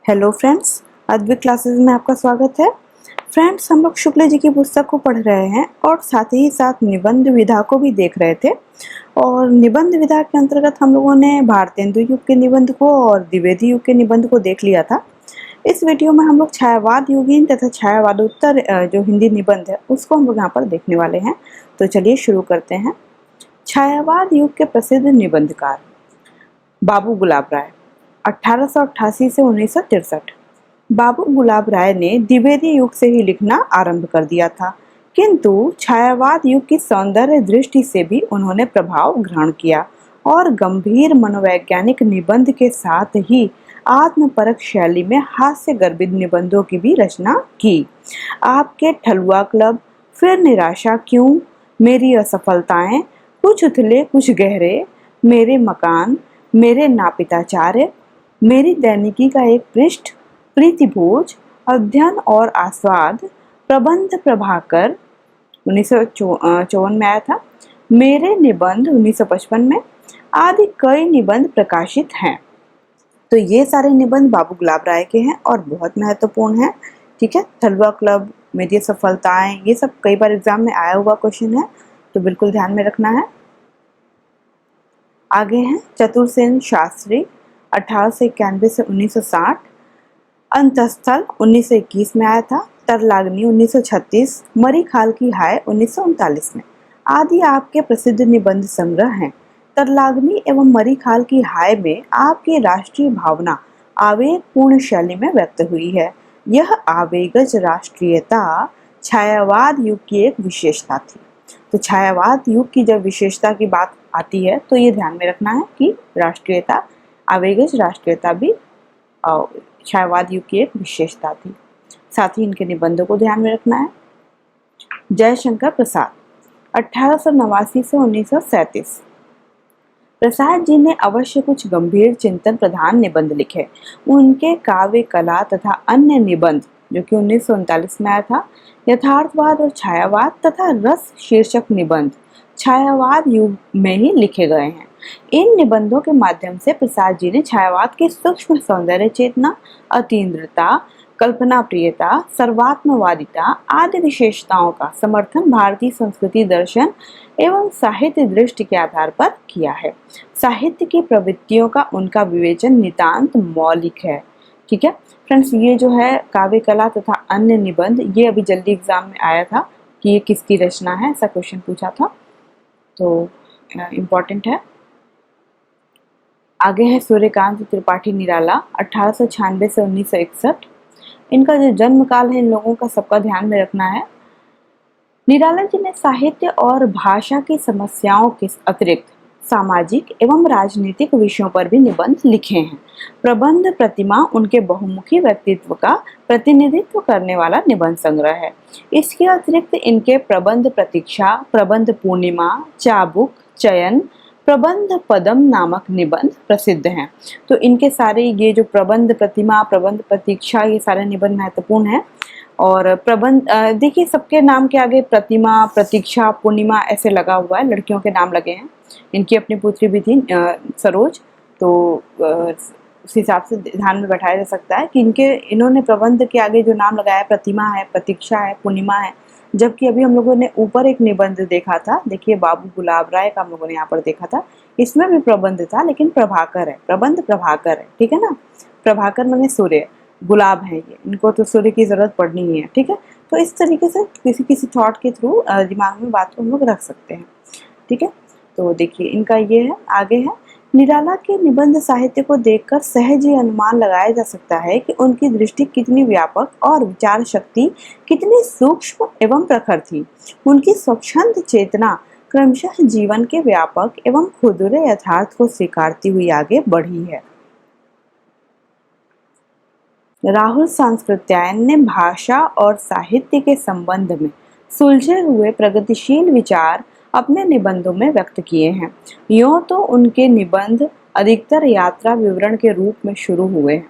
Hello friends, Advik classes में आपका स्वागत है। फ्रेंड्स, हम लोग शुक्ल जी की पुस्तक को पढ़ रहे हैं और साथ ही साथ निबंध विधा को भी देख रहे थे। और निबंध विधा के अंतर्गत हम लोगों ने भारतेंदु युग के निबंध को और द्विवेदी युग के निबंध को देख लिया था। इस वीडियो में हम लोग छायावाद युगीन तथा छायावादोत्तर जो हिंदी निबंध है उसको हम लोग यहाँ पर देखने वाले हैं। तो चलिए शुरू करते हैं। छायावाद युग के प्रसिद्ध निबंधकार बाबू गुलाब राय 1888 से 1963। बाबू गुलाब राय ने द्विवेदी युग से ही लिखना आरंभ कर दिया था, किंतु छायावाद युग की सौंदर्य दृष्टि से भी उन्होंने प्रभाव ग्रहण किया और गंभीर मनोवैज्ञानिक निबंध के साथ ही आत्मपरक शैली में हास्य गर्भित निबंधों की भी रचना की। आपके ठलुआ क्लब, फिर निराशा क्यों, मेरी असफलताएं, कुछ उथले कुछ गहरे, मेरे मकान, मेरे नापिताचार्य, मेरी दैनिकी का एक पृष्ठ, प्रीतिभोज, अध्ययन और आस्वाद, प्रबंध प्रभाकर 1954 में आया था, मेरे निबंध 1955 में, आदि कई निबंध प्रकाशित हैं। तो ये सारे निबंध बाबू गुलाब राय के हैं और बहुत महत्वपूर्ण हैं। ठीक है, ठलुआ क्लब, मेरी सफलताएं, ये सब कई बार एग्जाम में आया हुआ क्वेश्चन है, तो बिल्कुल ध्यान में रखना है। आगे हैं चतुरसेन शास्त्री 1891 से 1960, अंतस्थल 1921 में आया था, तरलाग्नि 1936, मरी खाल की हाय 1939 में, आदि आपके प्रसिद्ध निबंध संग्रह हैं। तरलाग्नि एवं मरी खाल की हाय में आपकी राष्ट्रीय भावना आवेगपूर्ण शैली में व्यक्त हुई है। यह आवेगज राष्ट्रीयता छायावाद युग की एक विशेषता थी। तो छायावाद युग की जब विशेषता की बात आती है तो ये ध्यान में रखना है कि राष्ट्रीयता, आवेगज राष्ट्रीयता भी छायावाद युग की एक विशेषता थी। साथ ही इनके निबंधों को ध्यान में रखना है। जयशंकर प्रसाद 1889 से 1937। प्रसाद जी ने अवश्य कुछ गंभीर चिंतन प्रधान निबंध लिखे। उनके काव्य कला तथा अन्य निबंध, जो कि 1939 में आया था, यथार्थवाद और छायावाद तथा रस शीर्षक निबंध छायावाद युग में ही लिखे गए हैं। इन निबंधों के माध्यम से प्रसाद जी ने छायावाद की सूक्ष्म सौंदर्य चेतना, अतीन्द्रता, कल्पना प्रियता, सर्वात्मवादिता आदि विशेषताओं का समर्थन भारतीय संस्कृति, दर्शन एवं साहित्य दृष्टि के आधार पर किया है। साहित्य की प्रवृत्तियों का उनका विवेचन नितांत मौलिक है। ठीक है फ्रेंड्स, ये जो है काव्य कला तथा अन्य निबंध, ये अभी जल्दी एग्जाम में आया था कि ये किसकी रचना है, ऐसा क्वेश्चन पूछा था, तो इम्पोर्टेंट है। आगे है सूर्यकांत त्रिपाठी निराला 1896 से 1961। इनका जो जन्म काल है इन लोगों का सबका ध्यान में रखना है। निराला जी ने साहित्य और भाषा की समस्याओं के अतिरिक्त सामाजिक एवं राजनीतिक विषयों पर भी निबंध लिखे हैं। प्रबंध प्रतिमा उनके बहुमुखी व्यक्तित्व का प्रतिनिधित्व करने वाला निबंध संग्रह है। इसके अतिरिक्त इनके प्रबंध प्रतीक्षा, प्रबंध पूर्णिमा, चाबुक, चयन, प्रबंध पदम नामक निबंध प्रसिद्ध हैं। तो इनके सारे ये जो प्रबंध प्रतिमा, प्रबंध प्रतीक्षा, ये सारे निबंध महत्वपूर्ण हैं। और प्रबंध देखिए, सबके नाम के आगे प्रतिमा, प्रतीक्षा, पूर्णिमा ऐसे लगा हुआ है, लड़कियों के नाम लगे हैं। इनकी अपनी पुत्री भी थी सरोज, तो उस हिसाब से ध्यान में बैठाया जा सकता है कि इन्होंने प्रबंध के आगे जो नाम लगाया, प्रतिमा है, प्रतीक्षा है, पूर्णिमा है। जबकि अभी हम लोगों ने ऊपर एक निबंध देखा था, देखिए बाबू गुलाब राय का हम लोगों ने यहाँ पर देखा था, इसमें भी प्रबंध था लेकिन प्रभाकर है, प्रबंध प्रभाकर है। ठीक है ना, प्रभाकर माने सूर्य, गुलाब है ये, इनको तो सूर्य की जरूरत पड़नी ही है। ठीक है, तो इस तरीके से किसी किसी थॉट के थ्रू दिमाग में बात को हम लोग रख सकते हैं। ठीक है, तो देखिए इनका ये है। आगे है, निराला के निबंध साहित्य को देखकर सहज ही अनुमान लगाया जा सकता है कि उनकी दृष्टि कितनी व्यापक और विचार शक्ति कितनी सूक्ष्म एवं प्रखर थी। उनकी स्वच्छंद चेतना क्रमशः जीवन के व्यापक एवं खुदरे यथार्थ को स्वीकारती हुई आगे बढ़ी है। राहुल सांस्कृत्यायन ने भाषा और साहित्य के संबंध में सुलझे हुए प्रगतिशील विचार अपने निबंधों में व्यक्त किए हैं। यूं तो उनके निबंध अधिकतर यात्रा विवरण के रूप में शुरू हुए हैं।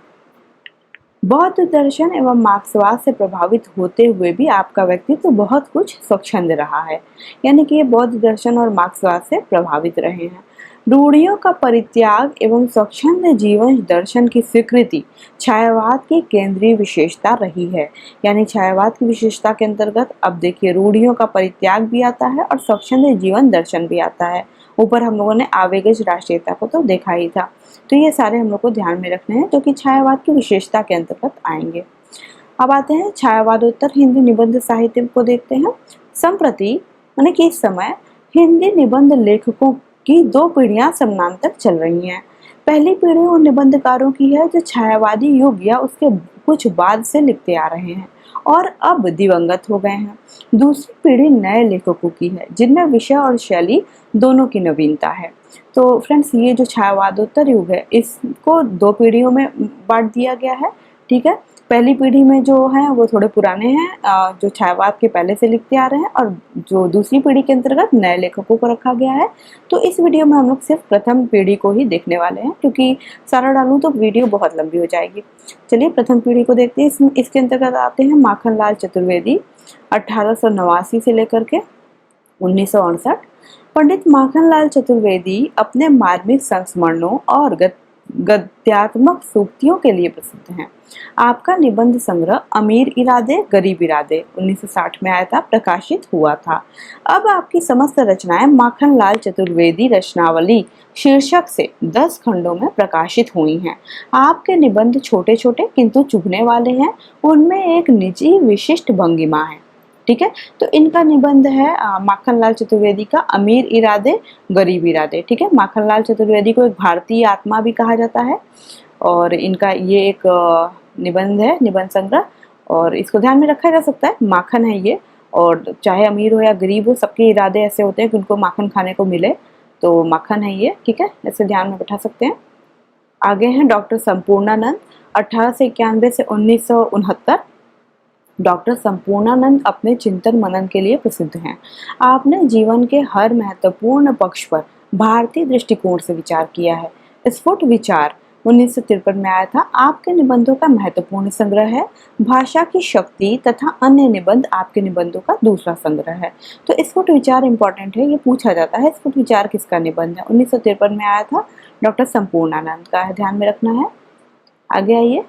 बौद्ध दर्शन एवं मार्क्सवाद से प्रभावित होते हुए भी आपका व्यक्तित्व बहुत कुछ स्वच्छंद रहा है, यानी कि ये बौद्ध दर्शन और मार्क्सवाद से प्रभावित रहे हैं। रूढ़ियों का परित्याग एवं स्वच्छंद जीवन दर्शन की स्वीकृति छायावाद की केंद्रीय विशेषता रही है। यानी छायावाद की विशेषता के अंतर्गत अब देखिए रूढ़ियों का परित्याग भी आता है और स्वच्छंद जीवन दर्शन भी आता है। ऊपर हम लोगों ने आवेगज राष्ट्रीयता को तो देखा ही था, तो ये सारे हम लोग को ध्यान में रखने हैं जो कि छायावाद की विशेषता के अंतर्गत आएंगे। अब आते हैं छायावादोत्तर हिंदी निबंध साहित्य को देखते हैं। संप्रति यानी कि इस समय हिंदी निबंध लेखकों की दो पीढ़ियां समानांतर चल रही हैं। पहली पीढ़ी उन निबंधकारों की है जो छायावादी युग या उसके कुछ बाद से लिखते आ रहे हैं और अब दिवंगत हो गए हैं। दूसरी पीढ़ी नए लेखकों की है जिनमें विषय और शैली दोनों की नवीनता है। तो फ्रेंड्स, ये जो छायावादोत्तर युग है इसको दो पीढ़ियों में बांट दिया गया है। ठीक है, पहली पीढ़ी में जो है वो थोड़े पुराने हैं, जो छायावाद के पहले से लिखते आ रहे हैं, और जो दूसरी पीढ़ी के अंतर्गत नए लेखकों को रखा गया है। तो इस वीडियो में हम लोग सिर्फ प्रथम पीढ़ी को ही देखने वाले हैं, क्योंकि सारा डालूं तो वीडियो बहुत लंबी हो जाएगी। चलिए प्रथम पीढ़ी को देखते हैं। इसके अंतर्गत आते हैं माखनलाल चतुर्वेदी 1889 से लेकर के 1968। पंडित माखनलाल चतुर्वेदी अपने मार्मिक संस्मरणों और गद्यात्मक सूक्तियों के लिए प्रसिद्ध हैं। आपका निबंध संग्रह अमीर इरादे गरीब इरादे 1960 में आया था, प्रकाशित हुआ था। अब आपकी समस्त रचनाएं माखनलाल चतुर्वेदी रचनावली शीर्षक से 10 खंडों में प्रकाशित हुई हैं। आपके निबंध छोटे छोटे किंतु चुभने वाले हैं। उनमें एक निजी विशिष्ट भंगिमा है। ठीक है, तो इनका निबंध है माखनलाल चतुर्वेदी का अमीर इरादे गरीब इरादे। ठीक है, माखनलाल चतुर्वेदी को एक भारतीय आत्मा भी कहा जाता है और इनका ये एक निबंध है, निबंध संग्रह, और इसको ध्यान में रखा जा सकता है। माखन है ये, और चाहे अमीर हो या गरीब हो सबके इरादे ऐसे होते हैं कि उनको माखन खाने को मिले, तो माखन है ये। ठीक है, ऐसे ध्यान में बैठा सकते हैं। आगे हैं डॉक्टर संपूर्णानंद 1891 से 1969। डॉक्टर संपूर्णानंद अपने चिंतन मनन के लिए प्रसिद्ध हैं। आपने जीवन के हर महत्वपूर्ण पक्ष पर भारतीय दृष्टिकोण से विचार किया है। स्फुट विचार 1953 में आया था। आपके निबंधों का महत्वपूर्ण संग्रह है। भाषा की शक्ति तथा अन्य निबंध आपके निबंधों का दूसरा संग्रह है। तो स्फुट विचार इंपॉर्टेंट है, ये पूछा जाता है स्फुट विचार किसका निबंध है। 1953 में आया था, डॉक्टर संपूर्णानंद का है, ध्यान में रखना है। आगे आइए,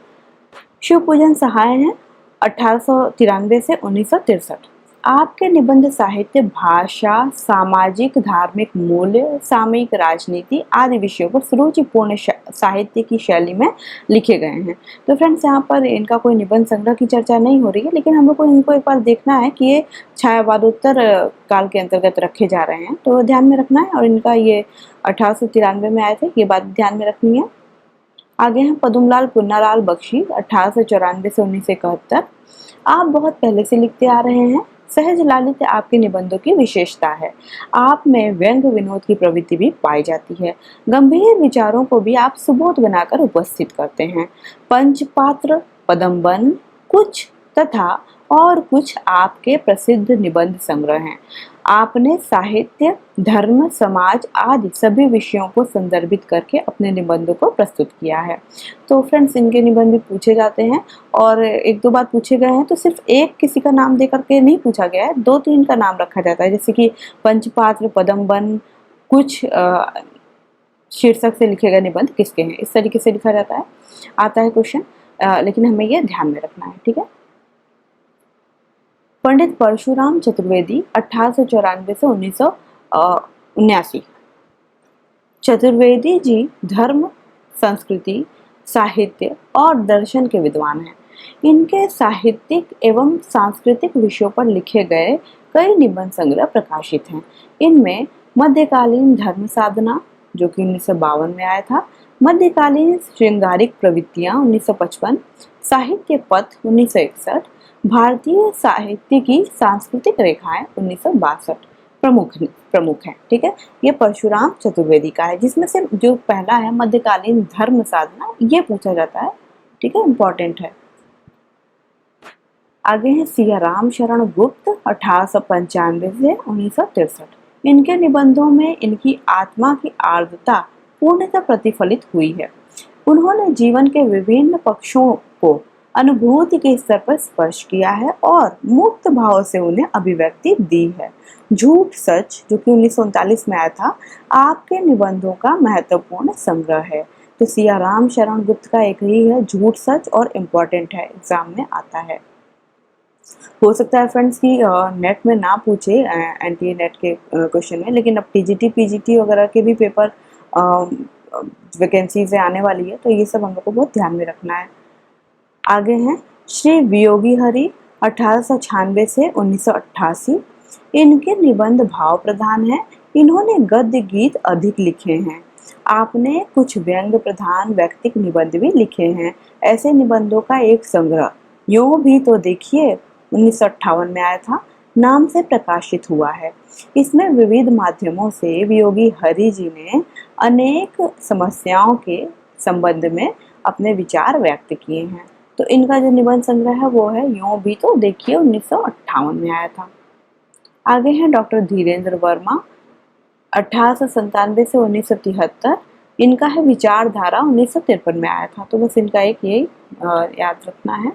शिव पूजन सहाय है 1893 से 1963। आपके निबंध साहित्य भाषा, सामाजिक धार्मिक मूल्य, सामयिक राजनीति आदि विषयों पर सुरुचिपूर्ण साहित्य की शैली में लिखे गए हैं। तो फ्रेंड्स, यहाँ पर इनका कोई निबंध संग्रह की चर्चा नहीं हो रही है, लेकिन हम लोग को इनको एक बार देखना है कि ये छायावादोत्तर काल के अंतर्गत रखे जा रहे हैं, तो ध्यान में रखना है। और इनका ये 1893 में आए थे, ये बात ध्यान में रखनी है। आगे हैं पद्मलाल पुन्नालाल बख्शी 1894 से 1971। आप बहुत पहले से लिखते आ रहे हैं। सहज लालित्य आपके निबंधों की विशेषता है। आप में व्यंग विनोद की प्रवृत्ति भी पाई जाती है। गंभीर विचारों को भी आप सुबोध बनाकर उपस्थित करते हैं। पंचपात्र, पदमबन, कुछ तथा और कुछ आपके प्रसिद्ध निबंध संग्रह हैं। आपने साहित्य, धर्म, समाज आदि सभी विषयों को संदर्भित करके अपने निबंधों को प्रस्तुत किया है। तो फ्रेंड्स, इनके निबंध भी पूछे जाते हैं और एक दो बार पूछे गए हैं, तो सिर्फ एक किसी का नाम दे करके नहीं पूछा गया है, 2-3 का नाम रखा जाता है, जैसे कि पंचपात्र, पदमबन, कुछ शीर्षक से लिखे गए निबंध किसके हैं, इस तरीके से लिखा जाता है। आता है क्वेश्चन, लेकिन हमें ये ध्यान में रखना है। ठीक है, पंडित परशुराम चतुर्वेदी 1894 से 1979। चतुर्वेदी जी धर्म, संस्कृति, साहित्य और दर्शन के विद्वान हैं। इनके साहित्यिक एवं सांस्कृतिक विषयों पर लिखे गए कई निबंध संग्रह प्रकाशित हैं। इनमें मध्यकालीन धर्म साधना, जो कि 1952 में आया था, मध्यकालीन श्रृंगारिक प्रवृत्तियां 1955, साहित्य पथ 1961, भारतीय साहित्य की सांस्कृतिक रेखाएं 1962 प्रमुख है। ठीक है, ये परशुराम चतुर्वेदी का है, जिसमें से जो पहला है मध्यकालीन धर्म साधना, ये पूछा जाता है। ठीक है, इंपॉर्टेंट है। आगे है सिया राम शरण गुप्त 1895 से 1963। इनके निबंधों में इनकी आत्मा की आर्द्रता पूर्णतः प्रतिफलित हुई है। उन्होंने जीवन के विभिन्न पक्षों को अनुभूति के स्तर पर स्पर्श किया है और मुक्त भाव से उन्हें अभिव्यक्ति दी है। झूठ सच, जो कि 1939 में आया था, आपके निबंधों का महत्वपूर्ण संग्रह है। तो सियाराम शरण गुप्त का एक ही है, झूठ सच, और इम्पोर्टेंट है, एग्जाम में आता है। हो सकता है फ्रेंड्स कि नेट में ना पूछे, एनटीए नेट के क्वेश्चन में, लेकिन अब टीजीटी पीजीटी वगैरह के भी पेपर वैकेंसीज आने वाली है, तो ये सब हम लोग को बहुत ध्यान में रखना है। आगे हैं श्री वियोगी हरि 1896 से 1988। इनके निबंध भाव प्रधान हैं। इन्होंने गद्य गीत अधिक लिखे हैं। आपने कुछ व्यंग प्रधान व्यक्तिक निबंध भी लिखे हैं। ऐसे निबंधों का एक संग्रह यूं भी तो देखिए 1958 में आया था, नाम से प्रकाशित हुआ है। इसमें विविध माध्यमों से वियोगी हरि जी ने अनेक समस्याओं के संबंध में अपने विचार व्यक्त किए हैं। तो इनका जो निबंध संग्रह है वो है यूं भी तो देखिए 1958 में आया था। आगे हैं डॉक्टर धीरेन्द्र वर्मा 1897 से 1973। इनका है विचारधारा 1953 में आया था। तो बस इनका एक यही याद रखना है।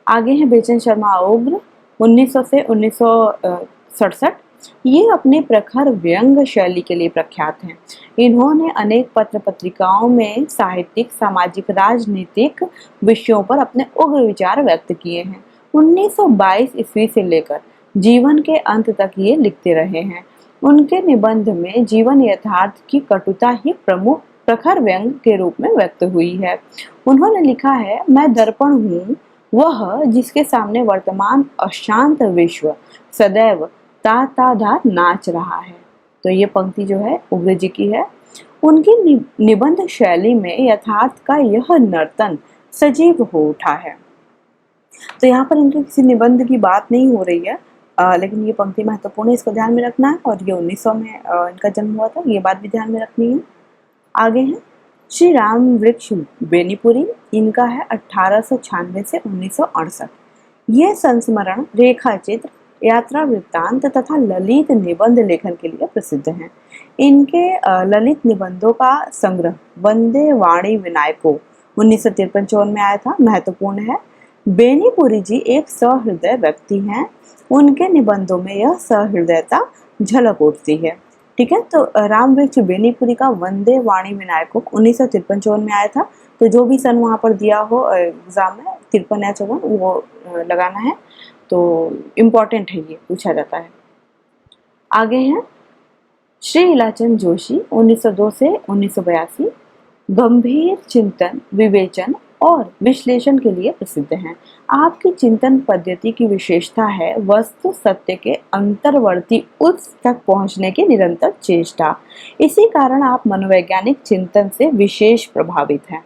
आगे हैं बेचन शर्मा उग्र 1900 से 1967। ये अपने प्रखर व्यंग शैली के लिए प्रख्यात हैं। इन्होंने अनेक पत्र पत्रिकाओं में साहित्यिक, सामाजिक, राजनीतिक विषयों पर अपने उग्र विचार व्यक्त किए हैं। 1922 ईस्वी से लेकर जीवन के अंत तक ये लिखते रहे हैं। उनके निबंध में जीवन यथार्थ की कटुता ही प्रमुख प्रखर व्यंग के रूप में व्यक्त हुई है। उन्होंने लिखा है, मैं दर्पण हूँ, वह जिसके सामने वर्तमान अशांत विश्व सदैव ताताधार नाच रहा है। तो ये पंक्ति जो है उग्र जी की है। उनकी निबंध शैली में यथार्थ का यह नर्तन सजीव हो उठा है। तो यहाँ पर इनके किसी निबंध की बात नहीं हो रही है, लेकिन ये पंक्ति महत्वपूर्ण है, इसको ध्यान में रखना है। और ये 1900 में इनका जन्म हुआ था, ये बात भी ध्यान में रखनी है। आगे है श्री राम वृक्ष बेनीपुरी। इनका है 1896 से 1968। ये संस्मरण, रेखा चित्र, यात्रा वृत्तांत तथा ललित निबंध लेखन के लिए प्रसिद्ध हैं। इनके ललित निबंधों का संग्रह वंदे वाणी विनायको 1953 में आया था, महत्वपूर्ण है। बेनीपुरी जी एक सहृदय व्यक्ति हैं। उनके निबंधों में यह सहृदयता झलक उठती है। ठीक है, तो राम वृक्ष बेनीपुरी का वंदे वाणी विनायको 1953 में आया था। तो जो भी सन वहाँ पर दिया हो एग्जाम में 53 या 54 वो लगाना है। तो इम्पोर्टेंट है, ये पूछा जाता है। आगे हैं श्री इलाचंद जोशी 1902 से 1982। गंभीर चिंतन, विवेचन और विश्लेषण के लिए प्रसिद्ध हैं। आपकी चिंतन पद्धति की विशेषता है वस्तु सत्य के अंतर्वर्ती उच्च तक पहुंचने की निरंतर चेष्टा। इसी कारण आप मनोवैज्ञानिक चिंतन से विशेष प्रभावित हैं।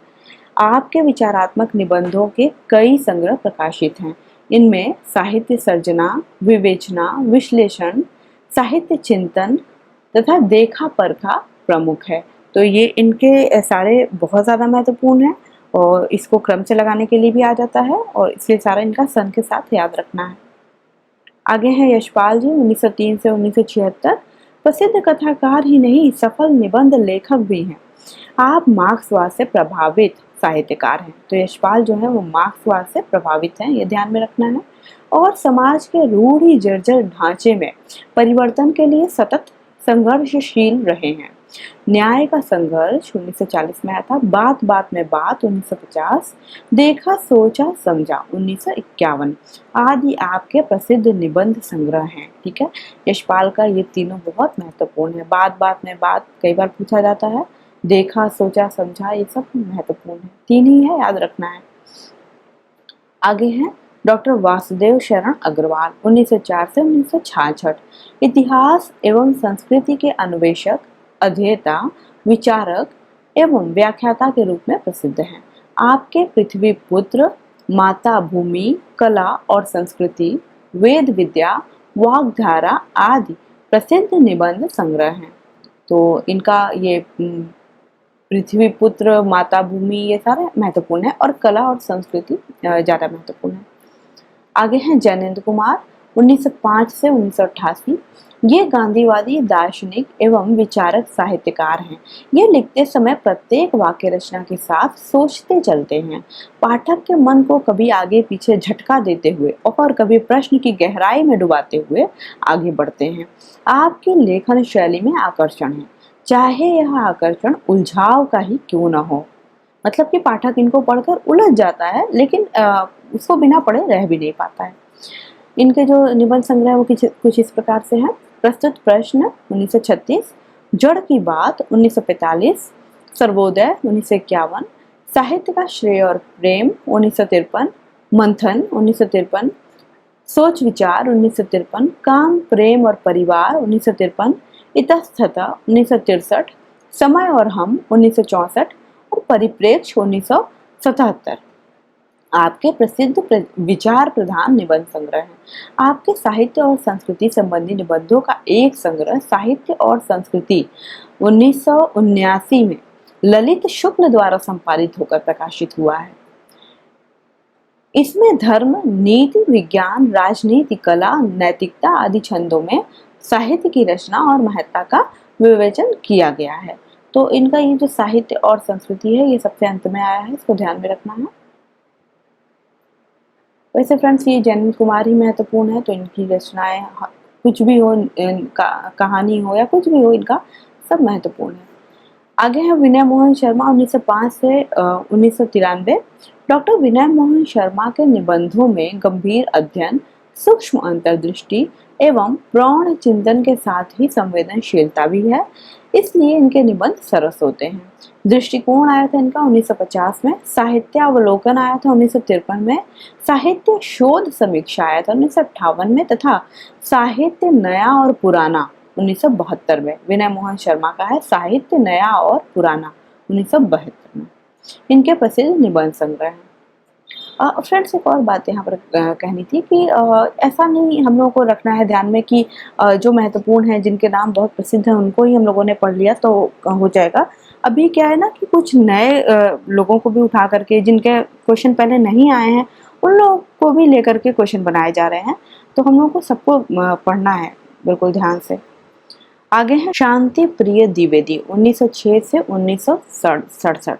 आपके विचारात्मक निबंधों के कई संग्रह प्रकाशित हैं। इनमें साहित्य सर्जना, विवेचना, विश्लेषण, साहित्य चिंतन तथा देखा परखा प्रमुख है। तो ये इनके सारे बहुत ज़्यादा महत्वपूर्ण हैं और इसको क्रम से लगाने के लिए भी आ जाता है, और इसलिए सारा इनका सन के साथ याद रखना है। आगे हैं यशपाल जी 1903 से 1976। प्रसिद्ध कथाकार ही नहीं, सफल निबंध लेखक भी हैं। आप मार्क्सवाद से प्रभावित साहित्यकार हैं। तो यशपाल जो है वो मार्क्सवाद से प्रभावित हैं, ये ध्यान में रखना है। और समाज के रूढ़ि जर्जर ढांचे में परिवर्तन के लिए सतत संघर्षशील रहे हैं। न्याय का संघर्ष 1940 में आया था, बात बात में बात 1950, देखा सोचा समझा 1951 आदि आपके प्रसिद्ध निबंध संग्रह हैं। ठीक है, यशपाल का ये तीनों बहुत महत्वपूर्ण है। बात बात में बात कई बार पूछा जाता है, देखा सोचा समझा ये सब महत्वपूर्ण है, तीन ही है, याद रखना है। आगे हैं डॉक्टर वासुदेव शरण अग्रवाल 1904 से 1966। इतिहास एवं संस्कृति के अन्वेषक, अध्येता, विचारक एवं व्याख्याता के रूप में प्रसिद्ध हैं। आपके पृथ्वी पुत्र, माता भूमि, कला और संस्कृति, वेद विद्या, वाग्धारा आदि प्रसिद्ध निबंध संग्रह हैं। तो इनका ये पृथ्वी पुत्र, माता भूमि ये सारे महत्वपूर्ण है, और कला और संस्कृति ज़्यादा महत्वपूर्ण है। आगे हैं जैनेन्द्र कुमार 1905 से 1988। ये गांधीवादी दार्शनिक एवं विचारक साहित्यकार हैं। ये लिखते समय प्रत्येक वाक्य रचना के साथ सोचते चलते हैं, पाठक के मन को कभी आगे पीछे झटका देते हुए और कभी प्रश्न की गहराई में डुबाते हुए आगे बढ़ते हैं। आपकी लेखन शैली में आकर्षण है, चाहे यह आकर्षण उलझाव का ही क्यों न हो। मतलब कि पाठक इनको पढ़कर उलझ जाता है, लेकिन उसको बिना पढ़े रह भी नहीं पाता है। इनके जो निबंध संग्रह है वो कुछ इस प्रकार से हैं। प्रस्तुत प्रश्न 1936, जड़ की बात 1945, सर्वोदय 1951, साहित्य का श्रेय और प्रेम 1953, मंथन 1953, सोच विचार 1953, काम प्रेम और परिवार 1953, इतस्ततः 1963, समय और हम 1964 और परिप्रेक्ष्य 1977 आपके प्रसिद्ध विचार प्रधान निबंध संग्रह हैं। आपके साहित्य और संस्कृति संबंधी निबंधों का एक संग्रह साहित्य और संस्कृति 1979 में ललित शुक्ल द्वारा संपादित होकर प्रकाशित हुआ है। इसमें धर्म, नीति, विज्ञान, राजनीति, कला, नैतिकता आदि छंदों में साहित्य की रचना और महत्ता का विवेचन किया गया है। तो इनका ये जो साहित्य और संस्कृति है ये सबसे अंत में आया है, इसको ध्यान में रखना है। वैसे फ्रेंड्स ये जयंत कुमार ही महत्वपूर्ण है, तो इनकी रचनाएं कुछ भी हो, कहानी हो या कुछ भी हो, इनका सब महत्वपूर्ण है। आगे है विनय मोहन शर्मा 1905 से 1993। डॉक्टर विनय मोहन शर्मा के निबंधों में गंभीर अध्ययन, सूक्ष्म अंतर्दृष्टि एवं प्रौढ़ चिंतन के साथ ही संवेदनशीलता भी है, इसलिए इनके निबंध सरस होते हैं। दृष्टिकोण आया था इनका 1950 में, साहित्यावलोकन आया था 1953 में, साहित्य शोध समीक्षा आया था 1958 में तथा साहित्य नया और पुराना 1972 में। विनय मोहन शर्मा का है साहित्य नया और पुराना 1972 में। इनके प्रसिद्ध निबंध संग्रह हैं। फ्रेंड्स एक और बात यहाँ पर कहनी थी कि ऐसा नहीं हम लोगों को रखना है ध्यान में कि जो महत्वपूर्ण है, जिनके नाम बहुत प्रसिद्ध हैं, उनको ही हम लोगों ने पढ़ लिया तो हो जाएगा। अभी क्या है ना कि कुछ नए लोगों को भी उठा करके, जिनके क्वेश्चन पहले नहीं आए हैं, उन लोगों को भी लेकर के क्वेश्चन बनाए जा रहे हैं, तो हम लोगों को सबको पढ़ना है बिल्कुल ध्यान से। आगे है शांति प्रिय द्विवेदी 1906 से 1967।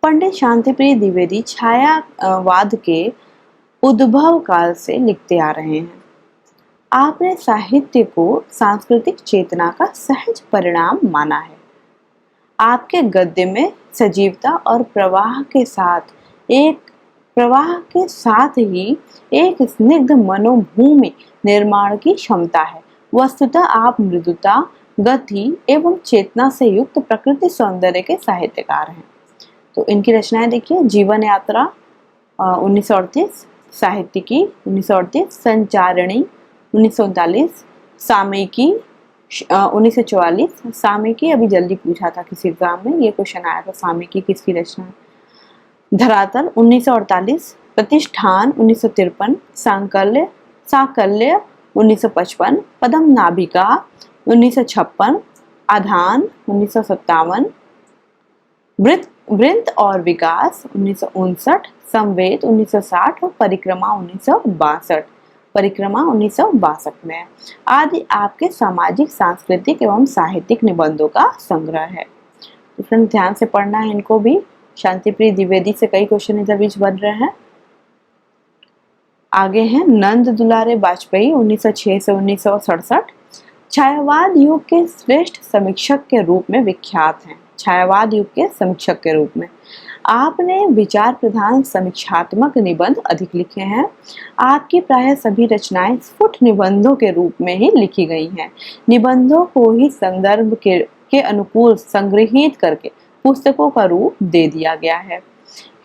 पंडित शांति प्रिय द्विवेदी छायावाद के उद्भव काल से लिखते आ रहे हैं। आपने साहित्य को सांस्कृतिक चेतना का सहज परिणाम माना है। आपके गद्य में सजीवता और प्रवाह के साथ ही एक स्निग्ध मनोभूमि निर्माण की क्षमता है। वस्तुतः आप मृदुता, गति एवं चेतना से युक्त प्रकृति सौंदर्य के साहित्यकार हैं। तो इनकी रचनाएं देखिए, जीवन यात्रा 1938, साहित्यिकी 1938, संचारिणी 1939, सामयिकी 1944। सामयिकी अभी जल्दी पूछा था किसी एग्जाम में, ये क्वेश्चन आया था, सामयिकी किसकी रचना है। धरातल 1948, प्रतिष्ठान 1953, सांकल्य 1955, पदम नाभिका 1956, आधान 1957, वृंत और विकास 1959, संवेद 1960 और परिक्रमा 1962 में आदि आपके सामाजिक, सांस्कृतिक एवं साहित्यिक निबंधों का संग्रह है। तो फ्रेंड ध्यान से पढ़ना है इनको भी। शांतिप्रिय द्विवेदी से कई क्वेश्चन इधर बीच बन रहे हैं। आगे हैं नंद दुलारे वाजपेयी 1906 से 1967। छायावाद युग के श्रेष्ठ समीक्षक के रूप में विख्यात हैं। छायावाद युग के समीक्षक के रूप में आपने विचार प्रधान समीक्षात्मक निबंध अधिक लिखे हैं। आपकी प्रायः सभी रचनाएं स्फुट निबंधों के रूप में ही लिखी गई हैं। निबंधों को ही संदर्भ के अनुकूल संग्रहित करके पुस्तकों का रूप दे दिया गया है।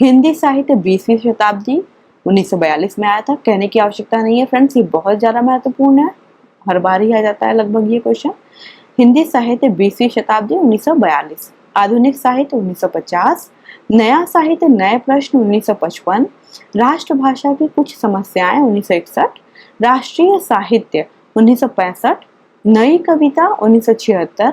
हिंदी साहित्य 20वीं शताब्दी 1942 में आया था। कहने की आवश्यकता नहीं है फ्रेंड्स, ये बहुत ज्यादा महत्वपूर्ण है, हर बार ही आ जाता है लगभग ये क्वेश्चन। हिंदी साहित्य 20वीं शताब्दी 1942, आधुनिक साहित्य 1950, नया साहित्य नए प्रश्न 1955, राष्ट्रभाषा की कुछ समस्याएं 1961, राष्ट्रीय साहित्य 1965, नई कविता 1976,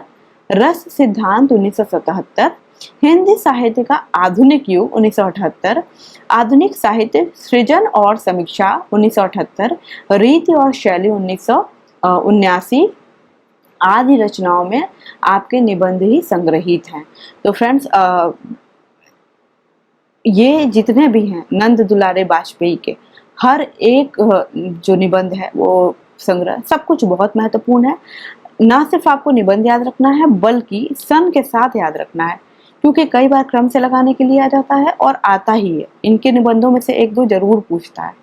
रस सिद्धांत 1977, हिंदी साहित्य का आधुनिक युग 1978, आधुनिक साहित्य सृजन और समीक्षा 1978, रीति और शैली 1979 आदि रचनाओं में आपके निबंध ही संग्रहित हैं। तो फ्रेंड्स, ये जितने भी हैं नंद दुलारे वाजपेयी के, हर एक जो निबंध है वो संग्रह सब कुछ बहुत महत्वपूर्ण है। ना सिर्फ आपको निबंध याद रखना है बल्कि सन के साथ याद रखना है, क्योंकि कई बार क्रम से लगाने के लिए आ जाता है और आता ही है। इनके निबंधों में से एक दो जरूर पूछता है।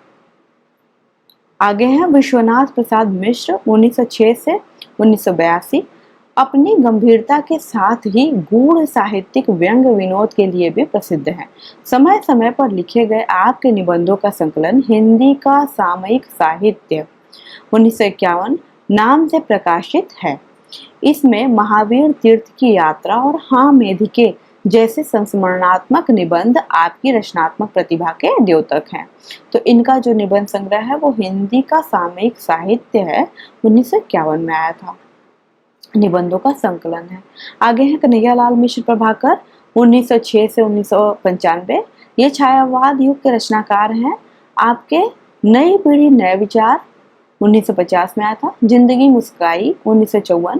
आगे हैं विश्वनाथ प्रसाद मिश्र 1906 से 1982। अपनी गंभीरता के साथ ही गूढ़ साहित्यिक व्यंग विनोद के लिए भी प्रसिद्ध हैं। समय समय पर लिखे गए आपके निबंधों का संकलन हिंदी का सामयिक साहित्य 1951 नाम से प्रकाशित है। इसमें महावीर तीर्थ की यात्रा और हाँ मेधिके जैसे संस्मरणात्मक निबंध आपकी रचनात्मक प्रतिभा के द्योतक हैं। तो इनका जो निबंध संग्रह है वो हिंदी का सामयिक साहित्य है, 1951 में आया था। निबंधों का संकलन है। आगे है कन्हैयालाल मिश्र प्रभाकर 1906 से 1995। ये छायावाद युग के रचनाकार हैं। आपके नई पीढ़ी नए विचार 1950 में आया था। जिंदगी मुस्काई 1954।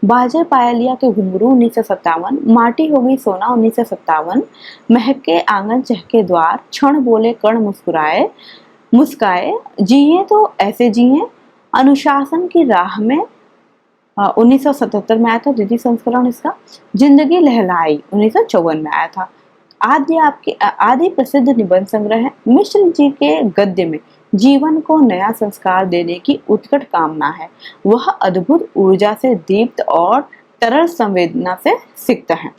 बाजे पायलिया के घुंघरू 1957। माटी हो गई सोना 1957। महके आंगन चहके द्वार, क्षण बोले कण मुस्कुराए मुस्काए, जिए तो ऐसे जिए, अनुशासन की राह में 1977 में आया था द्वितीय संस्करण इसका। जिंदगी लहलाई 1954 में आया था। आदि प्रसिद्ध निबंध संग्रह है। मिश्र जी के गद्य में जीवन को नया संस्कार देने की उत्कट कामना है। वह अद्भुत ऊर्जा से दीप्त और तरल संवेदना से सिक्त है।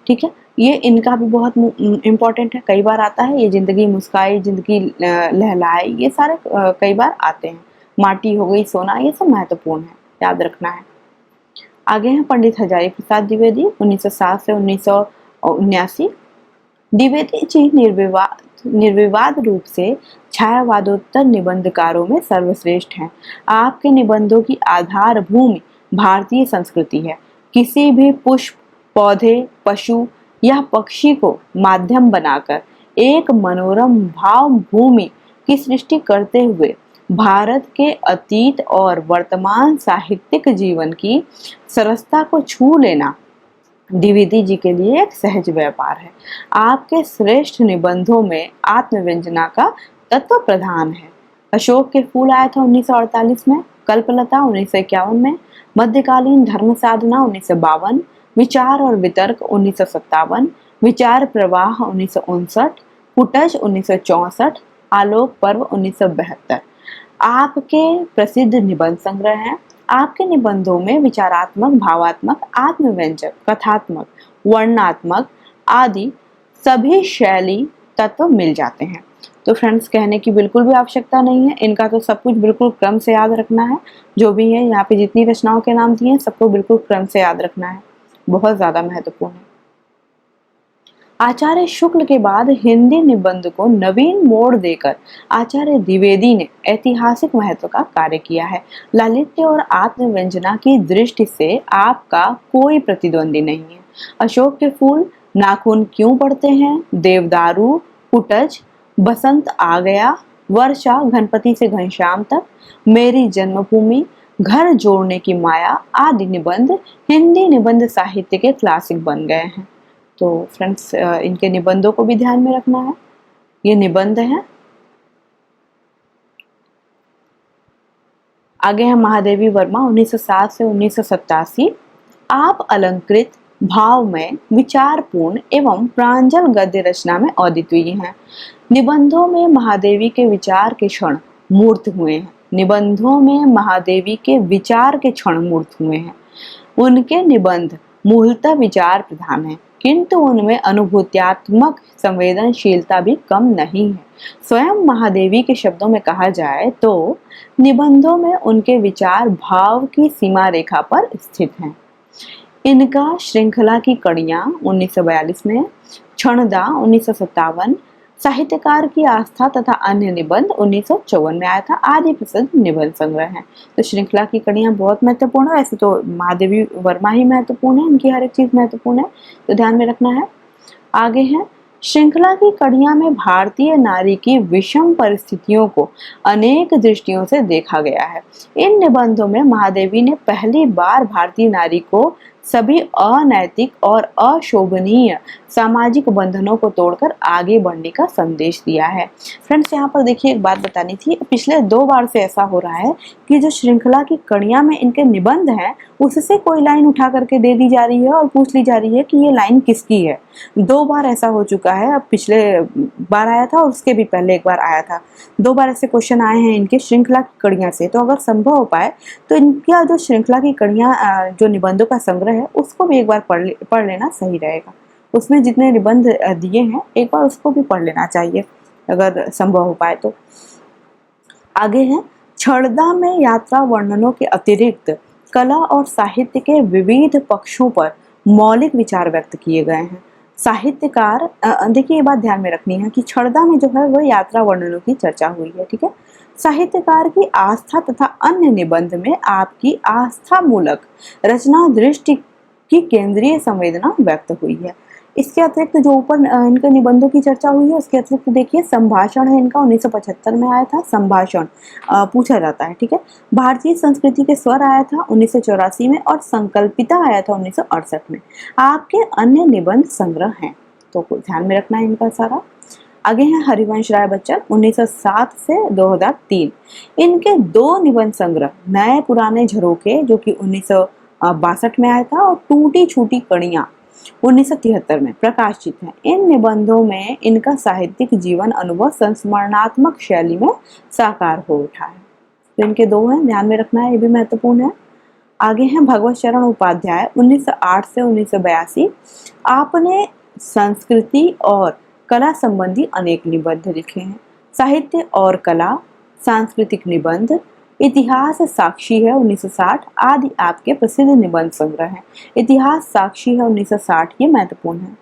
ठीक है, ये इनका भी बहुत इम्पोर्टेंट है, कई बार आता है। ये जिंदगी मुस्काई, जिंदगी लहलाई, ये सारे कई बार आते हैं। माटी हो गई सोना, ये सब महत्वपूर्ण है, याद रखना है। आगे हैं पंडित हजारी प्रसाद द्विवेदी 1907 से 1979। द्विवेदी जी निर्विवाद रूप से छायावादोत्तर निबंधकारों में सर्वश्रेष्ठ हैं। आपके निबंधों की आधार भूमि भारतीय संस्कृति है। किसी भी पुष्प, पौधे, पशु या पक्षी को माध्यम बनाकर एक मनोरम भाव भूमि की सृष्टि करते हुए भारत के अतीत और वर्तमान साहित्यिक जीवन की सरसता को छू लेना द्विवेदी जी के लिए एक सहज व्यापार है। आपके श्रेष्ठ निबंधों में आत्मव्यंजना का तत्व प्रधान है। अशोक के फूल आया था 1948 में। कल्पलता 1951 में। मध्यकालीन धर्म साधना 1952। विचार और वितर्क 1957। विचार प्रवाह 1959। कुटज 1964। आलोक पर्व 1972 आपके प्रसिद्ध निबंध संग्रह हैं। आपके निबंधों में विचारात्मक, भावात्मक, आत्मव्यंजक, कथात्मक, वर्णनात्मक आदि सभी शैली तत्व मिल जाते हैं। तो फ्रेंड्स, कहने की बिल्कुल भी आवश्यकता नहीं है, इनका तो सब कुछ बिल्कुल क्रम से याद रखना है। जो भी है यहाँ पे जितनी रचनाओं के नाम दिए हैं सबको बिल्कुल क्रम से याद रखना है, बहुत ज्यादा महत्वपूर्ण है। आचार्य शुक्ल के बाद हिंदी निबंध को नवीन मोड़ देकर आचार्य द्विवेदी ने ऐतिहासिक महत्व का कार्य किया है। लालित्य और आत्मव्यंजना की दृष्टि से आपका कोई प्रतिद्वंदी नहीं है। अशोक के फूल, नाखून क्यों पड़ते हैं, देवदारू, कुटज, बसंत आ गया, वर्षा, घनपति से घनश्याम तक, मेरी जन्मभूमि, घर जोड़ने की माया आदि निबंध हिंदी निबंध साहित्य के क्लासिक बन गए हैं। तो फ्रेंड्स, इनके निबंधों को भी ध्यान में रखना है। ये निबंध हैं। आगे है महादेवी वर्मा 1907 से 1987। आप अलंकृत, भावमय, विचारपूर्ण एवं प्रांजल गद्य रचना में अद्वितीय हैं। निबंधों में महादेवी के विचार के क्षण मूर्त हुए हैं। निबंधों में महादेवी के विचार के क्षण मूर्त हुए हैं। उनके निबंध मूलतः विचार प्रधान है, किंतु उनमें अनुभूत्यात्मक संवेदनशीलता भी कम नहीं है। स्वयं महादेवी के शब्दों में कहा जाए तो निबंधों में उनके विचार भाव की सीमा रेखा पर स्थित हैं। इनका श्रृंखला की कड़ियां 1942 में, क्षणदा 1957, साहित्यकार की आस्था तथा अन्य निबंध 1954 में आया था। आदि प्रसिद्ध निबंध संग्रह हैं। तो श्रृंखला की कड़ियां बहुत महत्वपूर्ण है। वैसे तो महादेवी वर्मा ही महत्वपूर्ण है, इनकी हर एक चीज महत्वपूर्ण है, तो ध्यान में रखना है। आगे है, श्रृंखला की कड़ियां में भारतीय नारी की विषम परिस्थितियों को अनेक दृष्टियों से देखा गया है। इन निबंधों में महादेवी ने पहली बार भारतीय नारी को सभी अनैतिक और अशोभनीय सामाजिक बंधनों को तोड़कर आगे बढ़ने का संदेश दिया है। फ्रेंड्स, यहाँ पर देखिए एक बात बतानी थी, पिछले 2 बार से ऐसा हो रहा है कि जो श्रृंखला की कड़ियां में इनके निबंध हैं उससे कोई लाइन उठा करके दे दी जा रही है और पूछ ली जा रही है कि ये लाइन किसकी है। 2 बार ऐसा हो चुका है, अब पिछले बार आया था और उसके भी पहले एक बार आया था। 2 बार ऐसे क्वेश्चन आए हैं इनके श्रृंखला की कड़ियां से। तो अगर संभव हो पाए तो इनका जो श्रृंखला की कड़ियां जो निबंधों का संग्रह है उसको भी एक बार पढ़ लेना सही रहेगा। उसमें जितने निबंध दिए हैं एक बार उसको भी पढ़ लेना चाहिए अगर संभव हो पाए तो। आगे है, छड़दा में यात्रा वर्णनों के अतिरिक्त कला और साहित्य के विविध पक्षों पर मौलिक विचार व्यक्त किए गए हैं। साहित्यकार, देखिए ये बात ध्यान में रखनी है कि छड़दा में जो है वो यात्रा वर्णनों की चर्चा हुई है, ठीक है। साहित्यकार की आस्था तथा अन्य निबंध में आपकी आस्था मूलक रचना दृष्टि की केंद्रीय संवेदना व्यक्त हुई है। इसके अतिरिक्त जो ऊपर इनके निबंधों की चर्चा हुई है उसके अतिरिक्त देखिए संभाषण है इनका 1975 में आया था, संभाषण पूछा जाता है, ठीक है। भारतीय संस्कृति के स्वर आया था 1984 में और संकल्पिता आया था 1968 में। आपके अन्य निबंध संग्रह हैं तो ध्यान में रखना है इनका सारा। आगे हैं हरिवंश राय बच्चन 1907 से 2003। इनके 2 निबंध संग्रह नए पुराने झरोखे जो कि 1962 में आया था और टूटी छूटी कड़ियां 1973 में प्रकाशित हैं। इन निबंधों में इनका साहित्यिक जीवन अनुभव संस्मरणात्मक शैली में साकार हो उठा है। तो इनके 2 हैं, ध्यान में रखना है, ये भी महत्वपूर्ण है। आगे हैं भगवत शरण उपाध्याय 1908 से 1982। आपने संस्कृति और कला संबंधी अनेक निबंध लिखे हैं। साहित्य और कला, सांस्कृतिक निबंध, इतिहास साक्षी है 1960 आदि आपके प्रसिद्ध निबंध संग्रह हैं। इतिहास साक्षी है 1960, ये महत्वपूर्ण है।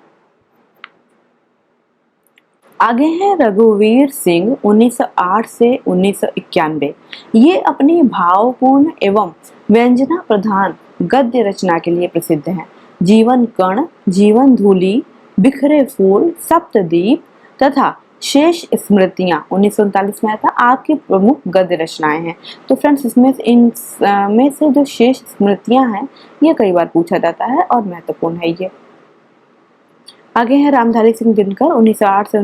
आगे हैं रघुवीर सिंह 1908 से 1991। ये अपनी भावपूर्ण एवं व्यंजना प्रधान गद्य रचना के लिए प्रसिद्ध हैं। जीवन कण, जीवन धूलि, बिखरे फूल, सप्तदीप तथा शेष स्मृतियां 1939 में आया था, आपकी प्रमुख गद्य रचनाएं हैं। तो फ्रेंड्स, इनमें से जो शेष स्मृतियां हैं ये कई बार पूछा जाता है और महत्वपूर्ण है ये। आगे है रामधारी सिंह दिनकर 1908 से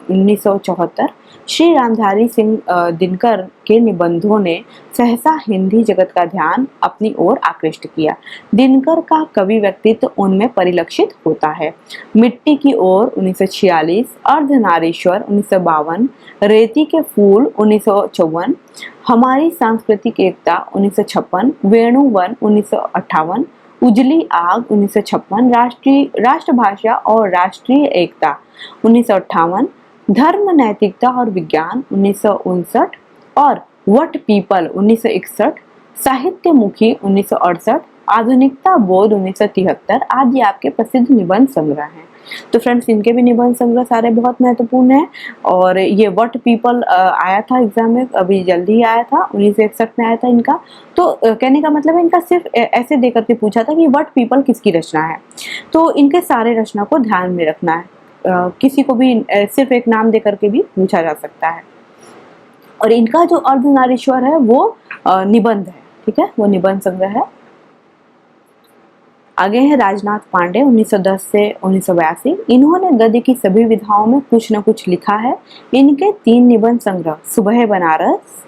1974। श्री रामधारी सिंह दिनकर के निबंधों ने सहसा हिंदी जगत का ध्यान अपनी ओर आकृष्ट किया। दिनकर का कवि व्यक्तित्व उनमें परिलक्षित होता है। मिट्टी की ओर 1946, अर्धनारीश्वर 1952, रेती के फूल 1954, हमारी सांस्कृतिक एकता 1956, वेणुवन 1958, उजली आग 1956, राष्ट्रभाषा और राष्ट्रीय एकता 1958, धर्म नैतिकता और विज्ञान 1959 और वट पीपल 1961, साहित्यमुखी 1968, आधुनिकता बोध 1973 आदि आपके प्रसिद्ध निबंध संग्रह हैं। तो फ्रेंड्स, इनके भी निबंध संग्रह सारे बहुत महत्वपूर्ण हैं। और ये वट पीपल आया था एग्जाम में, अभी जल्दी आया था, 1961 में आया था इनका। तो कहने का मतलब है इनका सिर्फ ऐसे देकर के पूछा था कि वट पीपल किसकी रचना है। तो इनके सारे रचना को ध्यान में रखना है, किसी को भी सिर्फ एक नाम देकर के भी पूछा जा सकता है। और इनका जो अर्धनारीश्वर है वो निबंध है, ठीक है, वो निबंध संग्रह है। आगे है राजनाथ पांडे 1910 से 1982। इन्होंने गद्य की सभी विधाओं में कुछ न कुछ लिखा है। इनके 3 निबंध संग्रह सुबह बनारस,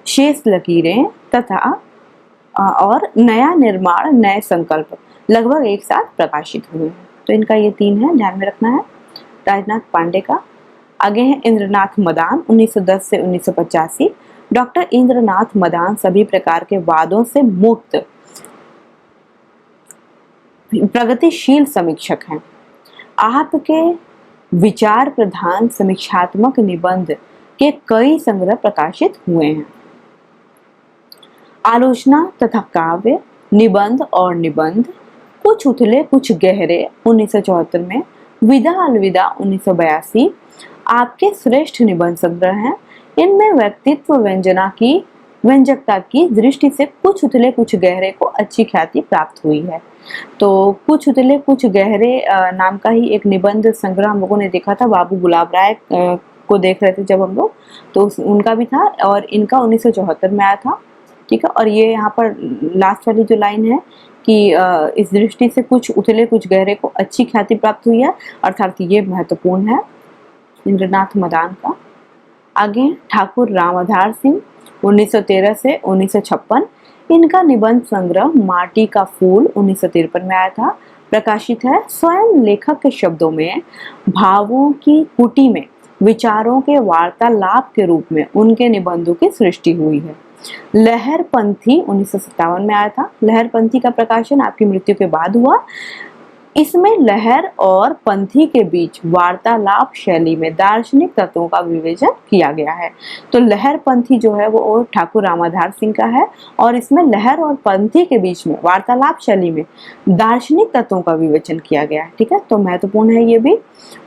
शेष लकीरें तथा और नया निर्माण नए संकल्प लगभग एक साथ प्रकाशित हुए हैं। तो इनका ये 3 है, ध्यान में रखना है राजनाथ पांडे का। आगे है इंद्रनाथ मदान 1910 से 1985। डॉक्टर इंद्रनाथ मदान सभी प्रकार के वादों से मुक्त प्रगतिशील समीक्षक हैं। आपके विचार प्रधान समीक्षात्मक निबंध के कई संग्रह प्रकाशित हुए हैं। आलोचना तथा काव्य, निबंध और निबंध, कुछ उथले कुछ गहरे 1974 में, विदा अलविदा 1982 आपके श्रेष्ठ निबंध संग्रह हैं। इनमें व्यक्तित्व व्यंजकता की दृष्टि से कुछ उथले कुछ गहरे को अच्छी ख्याति प्राप्त हुई है। तो कुछ उतले कुछ गहरे नाम का ही एक निबंध संग्रह हम लोगों ने देखा था, बाबू गुलाब राय को देख रहे थे जब हम लोग, तो उनका भी था और इनका 1974 में आया था। ठीक है, और ये यहाँ पर लास्ट वाली जो लाइन है कि इस दृष्टि से कुछ उतले कुछ गहरे को अच्छी ख्याति प्राप्त हुई है, अर्थात ये महत्वपूर्ण है इंद्रनाथ मदान का। आगे ठाकुर राम आधार सिंह 1913 से 1956, इनका निबंध संग्रह माटी का फूल 1953 में आया था, प्रकाशित है। स्वयं लेखक के शब्दों में भावों की कुटी में विचारों के वार्तालाप के रूप में उनके निबंधों की सृष्टि हुई है। लहरपंथी 1957 में आया था। लहरपंथी का प्रकाशन आपकी मृत्यु के बाद हुआ। इसमें लहर और पंथी के बीच वार्तालाप शैली में दार्शनिक तत्वों का विवेचन किया गया है। तो लहर पंथी जो है वो ठाकुर रामाधार सिंह का है और इसमें लहर और पंथी के बीच में वार्तालाप शैली में दार्शनिक तत्वों का विवेचन किया गया है। ठीक है, तो महत्वपूर्ण है ये भी।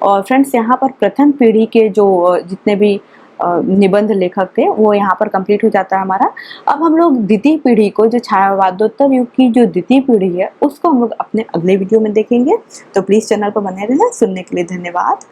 और फ्रेंड्स, यहाँ पर प्रथम पीढ़ी के जो जितने भी निबंध लेखक थे वो यहाँ पर कंप्लीट हो जाता है हमारा। अब हम लोग द्वितीय पीढ़ी को, जो छायावादोत्तर युग की जो द्वितीय पीढ़ी है, उसको हम लोग अपने अगले वीडियो में देखेंगे। तो प्लीज चैनल पर बने रहना। सुनने के लिए धन्यवाद।